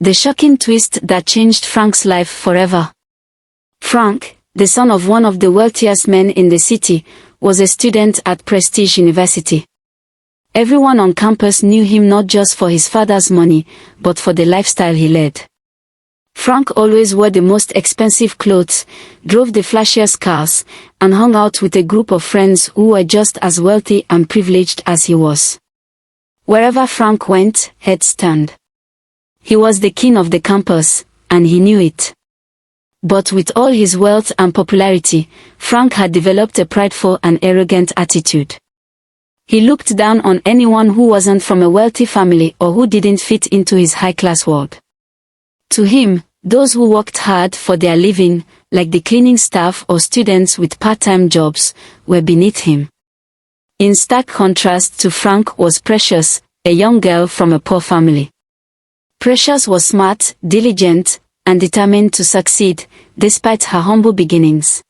The shocking twist that changed Frank's life forever. Frank, the son of one of the wealthiest men in the city, was a student at Prestige University. Everyone on campus knew him not just for his father's money, but for the lifestyle he led. Frank always wore the most expensive clothes, drove the flashiest cars, and hung out with a group of friends who were just as wealthy and privileged as he was. Wherever Frank went, heads turned. He was the king of the campus, and he knew it. But with all his wealth and popularity, Frank had developed a prideful and arrogant attitude. He looked down on anyone who wasn't from a wealthy family or who didn't fit into his high-class world. To him, those who worked hard for their living, like the cleaning staff or students with part-time jobs, were beneath him. In stark contrast to Frank was Precious, a young girl from a poor family. Precious was smart, diligent, and determined to succeed, despite her humble beginnings.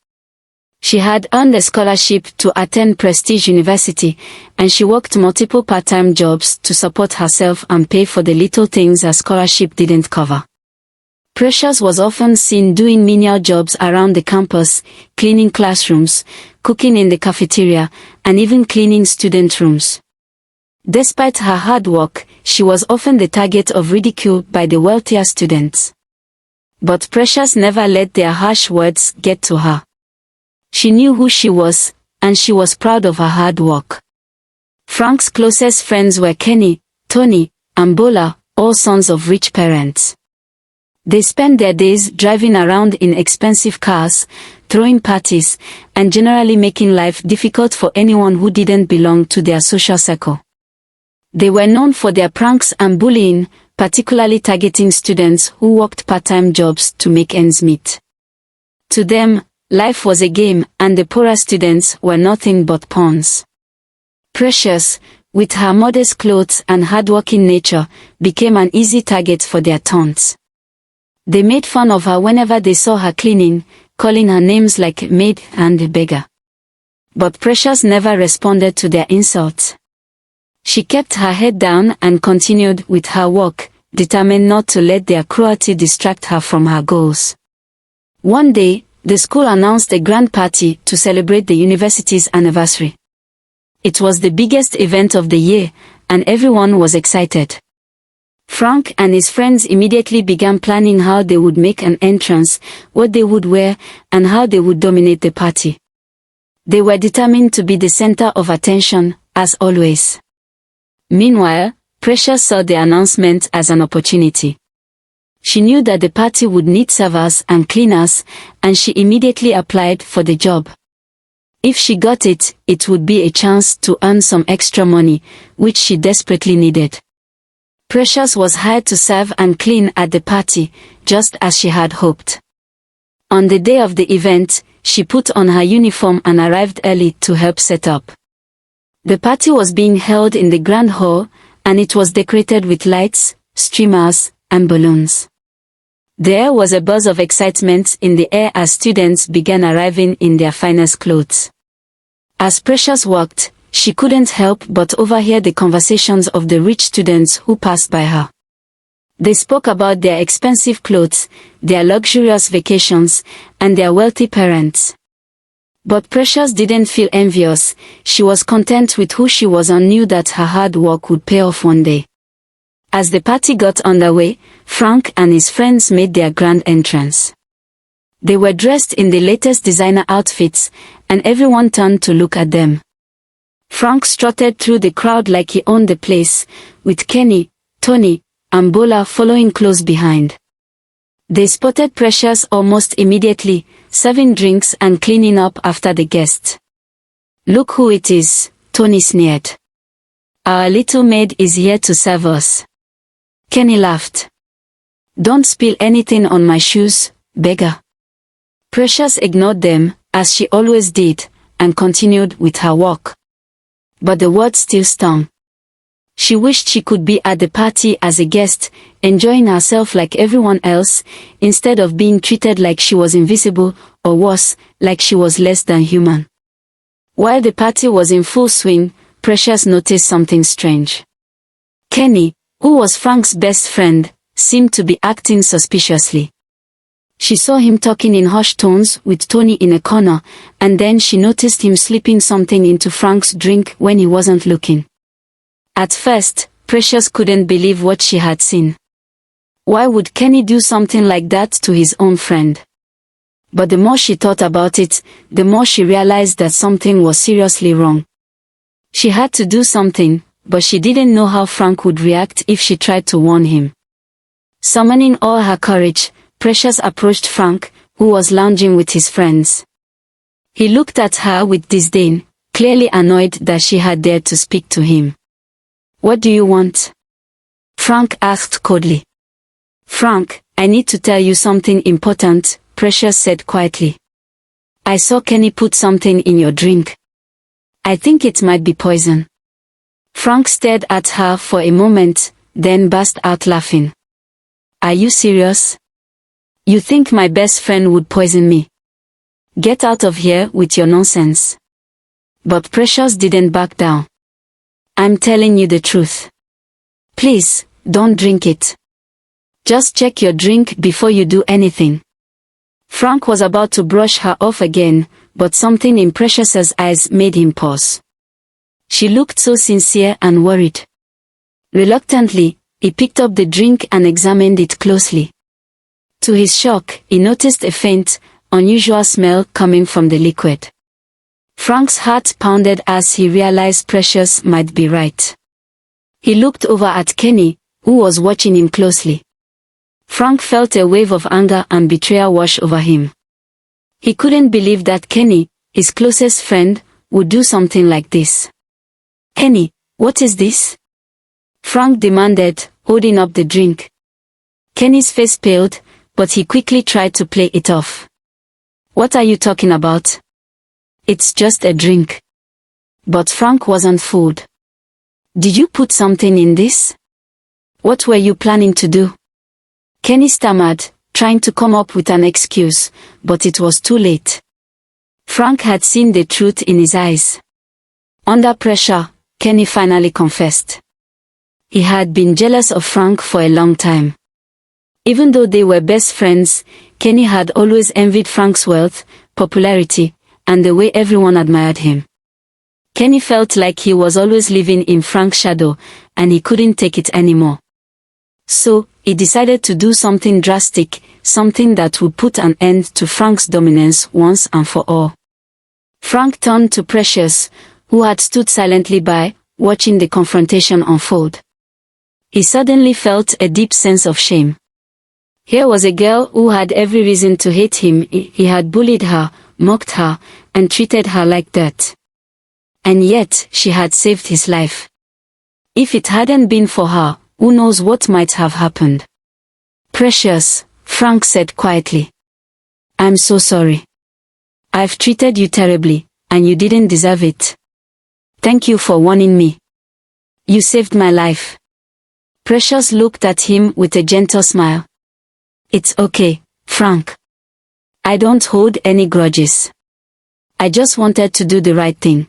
She had earned a scholarship to attend Prestige University, and she worked multiple part-time jobs to support herself and pay for the little things her scholarship didn't cover. Precious was often seen doing menial jobs around the campus, cleaning classrooms, cooking in the cafeteria, and even cleaning student rooms. Despite her hard work, she was often the target of ridicule by the wealthier students. But Precious never let their harsh words get to her. She knew who she was, and she was proud of her hard work. Frank's closest friends were Kenny, Tony, and Bola, all sons of rich parents. They spent their days driving around in expensive cars, throwing parties, and generally making life difficult for anyone who didn't belong to their social circle. They were known for their pranks and bullying, particularly targeting students who worked part-time jobs to make ends meet. To them, life was a game, and the poorer students were nothing but pawns. Precious, with her modest clothes and hardworking nature, became an easy target for their taunts. They made fun of her whenever they saw her cleaning, calling her names like maid and beggar. But Precious never responded to their insults. She kept her head down and continued with her work, determined not to let their cruelty distract her from her goals. One day, the school announced a grand party to celebrate the university's anniversary. It was the biggest event of the year, and everyone was excited. Frank and his friends immediately began planning how they would make an entrance, what they would wear, and how they would dominate the party. They were determined to be the center of attention, as always. Meanwhile, Precious saw the announcement as an opportunity. She knew that the party would need servers and cleaners, and she immediately applied for the job. If she got it, it would be a chance to earn some extra money, which she desperately needed. Precious was hired to serve and clean at the party, just as she had hoped. On the day of the event, she put on her uniform and arrived early to help set up. The party was being held in the grand hall, and it was decorated with lights, streamers, and balloons. There was a buzz of excitement in the air as students began arriving in their finest clothes. As Precious walked, she couldn't help but overhear the conversations of the rich students who passed by her. They spoke about their expensive clothes, their luxurious vacations, and their wealthy parents. But Precious didn't feel envious. She was content with who she was and knew that her hard work would pay off one day. As the party got underway, Frank and his friends made their grand entrance. They were dressed in the latest designer outfits, and everyone turned to look at them. Frank strutted through the crowd like he owned the place, with Kenny, Tony, and Bola following close behind. They spotted Precious almost immediately, serving drinks and cleaning up after the guests. "Look who it is," Tony sneered. "Our little maid is here to serve us." Kenny laughed. "Don't spill anything on my shoes, beggar." Precious ignored them, as she always did, and continued with her work. But the words still stung. She wished she could be at the party as a guest, enjoying herself like everyone else, instead of being treated like she was invisible, or worse, like she was less than human. While the party was in full swing, Precious noticed something strange. Kenny, who was Frank's best friend, seemed to be acting suspiciously. She saw him talking in hushed tones with Tony in a corner, and then she noticed him slipping something into Frank's drink when he wasn't looking. At first, Precious couldn't believe what she had seen. Why would Kenny do something like that to his own friend? But the more she thought about it, the more she realized that something was seriously wrong. She had to do something, but she didn't know how Frank would react if she tried to warn him. Summoning all her courage, Precious approached Frank, who was lounging with his friends. He looked at her with disdain, clearly annoyed that she had dared to speak to him. "What do you want?" Frank asked coldly. "Frank, I need to tell you something important," Precious said quietly. "I saw Kenny put something in your drink. I think it might be poison." Frank stared at her for a moment, then burst out laughing. "Are you serious? You think my best friend would poison me? Get out of here with your nonsense." But Precious didn't back down. "I'm telling you the truth. Please, don't drink it. Just check your drink before you do anything." Frank was about to brush her off again, but something in Precious's eyes made him pause. She looked so sincere and worried. Reluctantly, he picked up the drink and examined it closely. To his shock, he noticed a faint, unusual smell coming from the liquid. Frank's heart pounded as he realized Precious might be right. He looked over at Kenny, who was watching him closely. Frank felt a wave of anger and betrayal wash over him. He couldn't believe that Kenny, his closest friend, would do something like this. "Kenny, what is this?" Frank demanded, holding up the drink. Kenny's face paled, but he quickly tried to play it off. "What are you talking about? It's just a drink." But Frank wasn't fooled. "Did you put something in this? What were you planning to do?" Kenny stammered, trying to come up with an excuse, but it was too late. Frank had seen the truth in his eyes. Under pressure, Kenny finally confessed. He had been jealous of Frank for a long time. Even though they were best friends, Kenny had always envied Frank's wealth, popularity, and the way everyone admired him. Kenny felt like he was always living in Frank's shadow, and he couldn't take it anymore. So, he decided to do something drastic, something that would put an end to Frank's dominance once and for all. Frank turned to Precious, who had stood silently by, watching the confrontation unfold. He suddenly felt a deep sense of shame. Here was a girl who had every reason to hate him. He had bullied her, mocked her, and treated her like dirt. And yet, she had saved his life. If it hadn't been for her, who knows what might have happened. "Precious," Frank said quietly. "I'm so sorry. I've treated you terribly, and you didn't deserve it. Thank you for warning me. You saved my life." Precious looked at him with a gentle smile. "It's okay, Frank. I don't hold any grudges. I just wanted to do the right thing."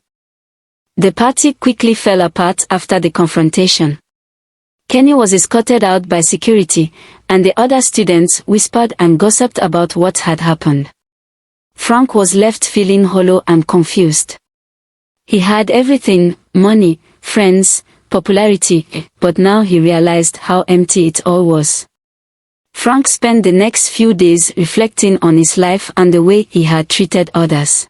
The party quickly fell apart after the confrontation. Kenny was escorted out by security, and the other students whispered and gossiped about what had happened. Frank was left feeling hollow and confused. He had everything, money, friends, popularity, but now he realized how empty it all was. Frank spent the next few days reflecting on his life and the way he had treated others.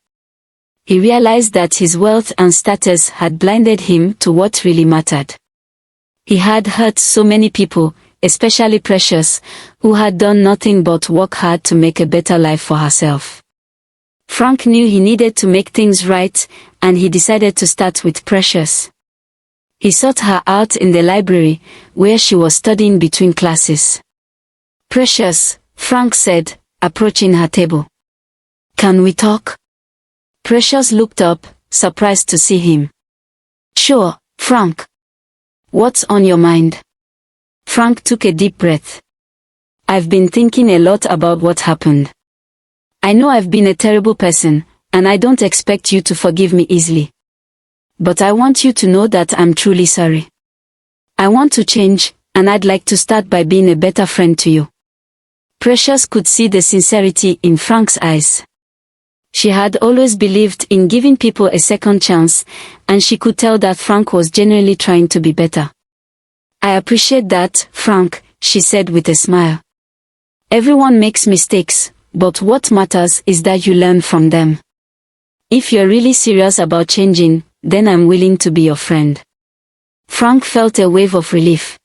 He realized that his wealth and status had blinded him to what really mattered. He had hurt so many people, especially Precious, who had done nothing but work hard to make a better life for herself. Frank knew he needed to make things right, and he decided to start with Precious. He sought her out in the library, where she was studying between classes. "Precious," Frank said, approaching her table. "Can we talk?" Precious looked up, surprised to see him. "Sure, Frank. What's on your mind?" Frank took a deep breath. "I've been thinking a lot about what happened. I know I've been a terrible person, and I don't expect you to forgive me easily. But I want you to know that I'm truly sorry. I want to change, and I'd like to start by being a better friend to you." Precious could see the sincerity in Frank's eyes. She had always believed in giving people a second chance, and she could tell that Frank was genuinely trying to be better. "I appreciate that, Frank," she said with a smile. "Everyone makes mistakes, but what matters is that you learn from them. If you're really serious about changing, then I'm willing to be your friend." Frank felt a wave of relief.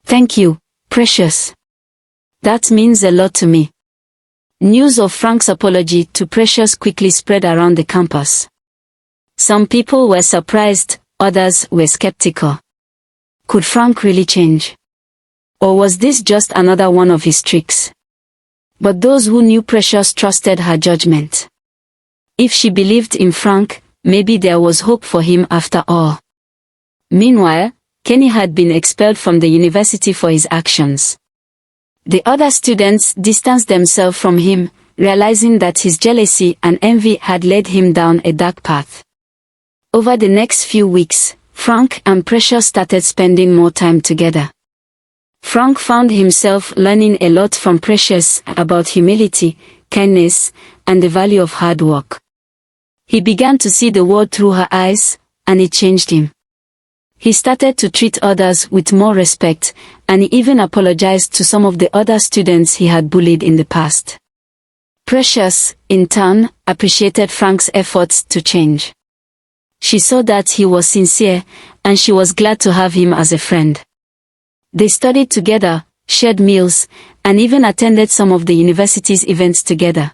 "Thank you, Precious. That means a lot to me." News of Frank's apology to Precious quickly spread around the campus. Some people were surprised, others were skeptical. Could Frank really change? Or was this just another one of his tricks? But those who knew Precious trusted her judgment. If she believed in Frank, maybe there was hope for him after all. Meanwhile, Kenny had been expelled from the university for his actions. The other students distanced themselves from him, realizing that his jealousy and envy had led him down a dark path. Over the next few weeks, Frank and Precious started spending more time together. Frank found himself learning a lot from Precious about humility, kindness, and the value of hard work. He began to see the world through her eyes, and it changed him. He started to treat others with more respect, and he even apologized to some of the other students he had bullied in the past. Precious, in turn, appreciated Frank's efforts to change. She saw that he was sincere, and she was glad to have him as a friend. They studied together, shared meals, and even attended some of the university's events together.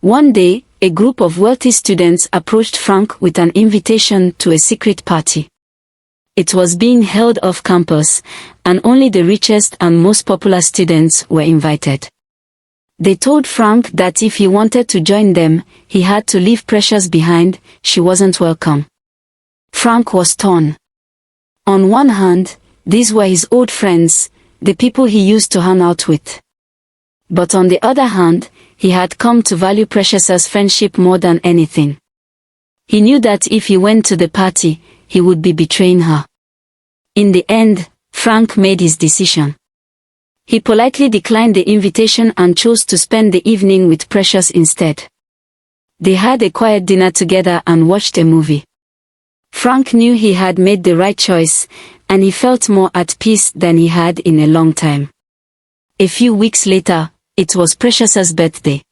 One day, a group of wealthy students approached Frank with an invitation to a secret party. It was being held off campus, and only the richest and most popular students were invited. They told Frank that if he wanted to join them, he had to leave Precious behind. She wasn't welcome. Frank was torn. On one hand, these were his old friends, the people he used to hang out with. But on the other hand, he had come to value Precious's friendship more than anything. He knew that if he went to the party, he would be betraying her. In the end, Frank made his decision. He politely declined the invitation and chose to spend the evening with Precious instead. They had a quiet dinner together and watched a movie. Frank knew he had made the right choice, and he felt more at peace than he had in a long time. A few weeks later, it was Precious's birthday.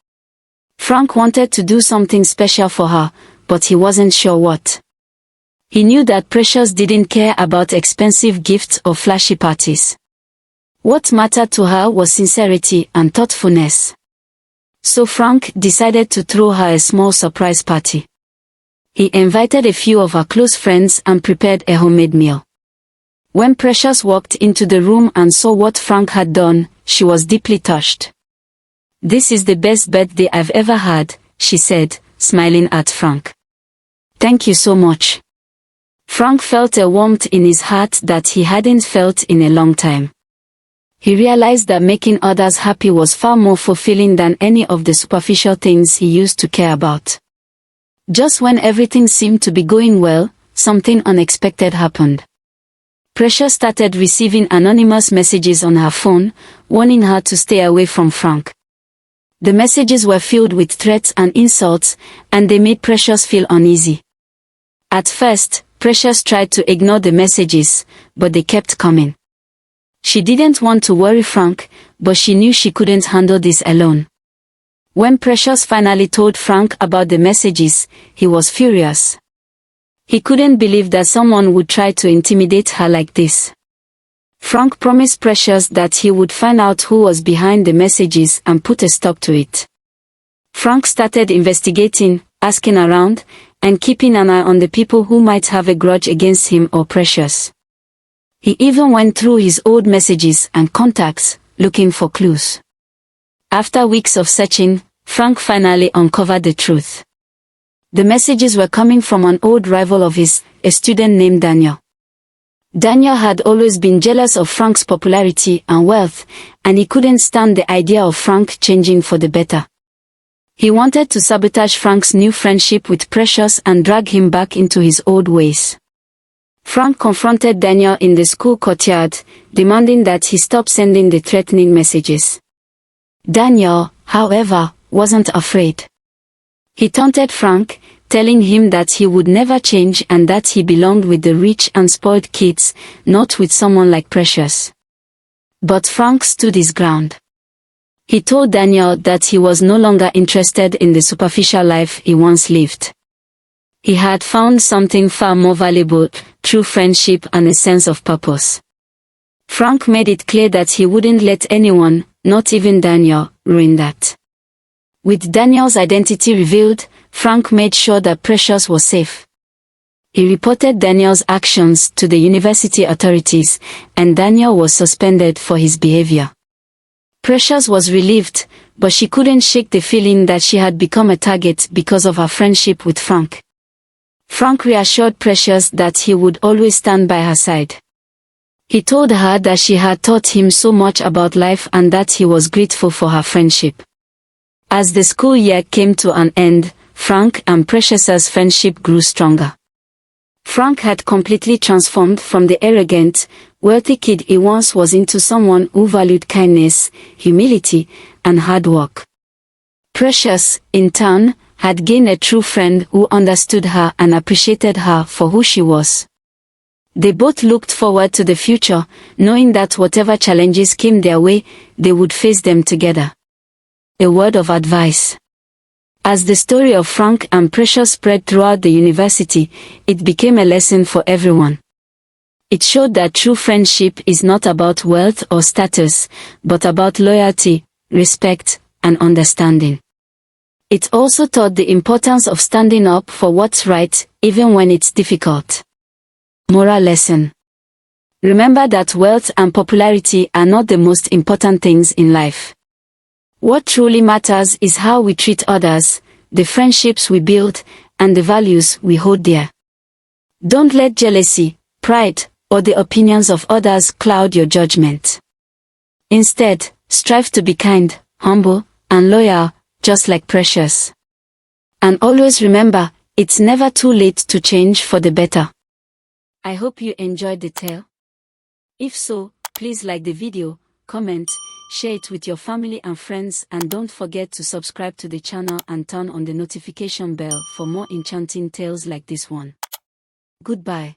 Frank wanted to do something special for her, but he wasn't sure what. He knew that Precious didn't care about expensive gifts or flashy parties. What mattered to her was sincerity and thoughtfulness. So Frank decided to throw her a small surprise party. He invited a few of her close friends and prepared a homemade meal. When Precious walked into the room and saw what Frank had done, she was deeply touched. "This is the best birthday I've ever had," she said, smiling at Frank. "Thank you so much." Frank felt a warmth in his heart that he hadn't felt in a long time. He realized that making others happy was far more fulfilling than any of the superficial things he used to care about. Just when everything seemed to be going well, something unexpected happened. Precious started receiving anonymous messages on her phone, warning her to stay away from Frank. The messages were filled with threats and insults, and they made Precious feel uneasy. At first, Precious tried to ignore the messages, but they kept coming. She didn't want to worry Frank, but she knew she couldn't handle this alone. When Precious finally told Frank about the messages, he was furious. He couldn't believe that someone would try to intimidate her like this. Frank promised Precious that he would find out who was behind the messages and put a stop to it. Frank started investigating, asking around, and keeping an eye on the people who might have a grudge against him or Precious. He even went through his old messages and contacts, looking for clues. After weeks of searching, Frank finally uncovered the truth. The messages were coming from an old rival of his, a student named Daniel. Daniel had always been jealous of Frank's popularity and wealth, and he couldn't stand the idea of Frank changing for the better. He wanted to sabotage Frank's new friendship with Precious and drag him back into his old ways. Frank confronted Daniel in the school courtyard, demanding that he stop sending the threatening messages. Daniel, however, wasn't afraid. He taunted Frank, telling him that he would never change and that he belonged with the rich and spoiled kids, not with someone like Precious. But Frank stood his ground. He told Daniel that he was no longer interested in the superficial life he once lived. He had found something far more valuable, true friendship and a sense of purpose. Frank made it clear that he wouldn't let anyone, not even Daniel, ruin that. With Daniel's identity revealed, Frank made sure that Precious was safe. He reported Daniel's actions to the university authorities, and Daniel was suspended for his behavior. Precious was relieved, but she couldn't shake the feeling that she had become a target because of her friendship with Frank. Frank reassured Precious that he would always stand by her side. He told her that she had taught him so much about life and that he was grateful for her friendship. As the school year came to an end, Frank and Precious's friendship grew stronger. Frank had completely transformed from the arrogant, wealthy kid he once was into someone who valued kindness, humility, and hard work. Precious, in turn, had gained a true friend who understood her and appreciated her for who she was. They both looked forward to the future, knowing that whatever challenges came their way, they would face them together. A word of advice. As the story of Frank and Precious spread throughout the university, it became a lesson for everyone. It showed that true friendship is not about wealth or status, but about loyalty, respect, and understanding. It also taught the importance of standing up for what's right, even when it's difficult. Moral lesson. Remember that wealth and popularity are not the most important things in life. What truly matters is how we treat others, the friendships we build, and the values we hold dear. Don't let jealousy, pride, or the opinions of others cloud your judgment. Instead, strive to be kind, humble, and loyal, just like Precious. And always remember, it's never too late to change for the better. I hope you enjoyed the tale. If so, please like the video, comment, share it with your family and friends, and don't forget to subscribe to the channel and turn on the notification bell for more enchanting tales like this one. Goodbye.